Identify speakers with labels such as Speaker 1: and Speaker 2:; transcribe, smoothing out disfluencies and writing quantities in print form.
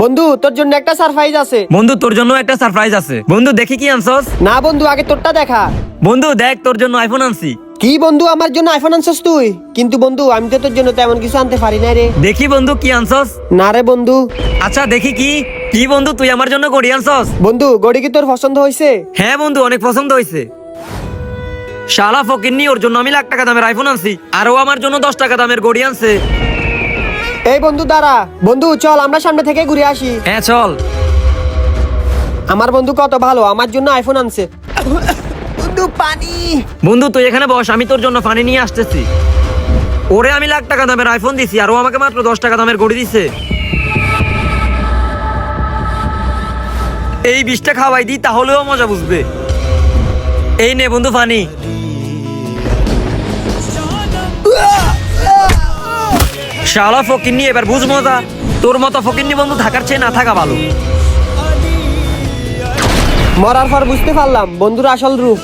Speaker 1: বন্ধু তোর জন্য একটা সারপ্রাইজ আছে।
Speaker 2: বন্ধু তোর জন্য একটা সারপ্রাইজ আছে। বন্ধু দেখি কি আনছস।
Speaker 1: না বন্ধু, আগে তোরটা দেখা।
Speaker 2: বন্ধু দেখ তোর জন্য আইফোন আনছি।
Speaker 1: কি বন্ধু, আমার জন্য আইফোন আনছস তুই? কিন্তু বন্ধু আমি তো তোর জন্য তেমন কিছু আনতে পারি না রে।
Speaker 2: দেখি বন্ধু কি আনছস।
Speaker 1: না রে বন্ধু।
Speaker 2: আচ্ছা দেখি কি কি বন্ধু তুই আমার জন্য ঘড়ি আনছস।
Speaker 1: বন্ধু ঘড়ি কি তোর পছন্দ হয়েছে?
Speaker 2: হ্যাঁ বন্ধু অনেক পছন্দ হয়েছে। শালা ফকিন্নি, ওর জন্য আমি লাখ টাকা দামের আইফোন আনছি আর ও আমার জন্য 10 টাকা দামের ঘড়ি আনছে।
Speaker 1: এই বন্ধু দাঁড়া। বন্ধু চল আমরা সামনে থেকে ঘুরে আসি।
Speaker 2: হ্যাঁ চল।
Speaker 1: আমার বন্ধু কত ভালো, আমার জন্য আইফোন আনছে। বন্ধু পানি।
Speaker 2: বন্ধু তুই এখানে বস, আমি তোর জন্য পানি নিয়ে আসতেছি। ওরে আমি লাখ টাকা দামের আইফোন দিছি আর ও আমাকে মাত্র 10 টাকা দামের ঘড়ি দিছে। এই 20টা খাওয়াই দিই তাহলেও মজা বুঝবে। এই নে বন্ধু পানি। শালা ফকিন্নি, এবার বুঝ মজা। তোর মতো ফকিন্নি বন্ধু থাকার চেয়ে না থাকা ভালো।
Speaker 1: মরার পর বুঝতে পারলাম বন্ধুর আসল রূপ।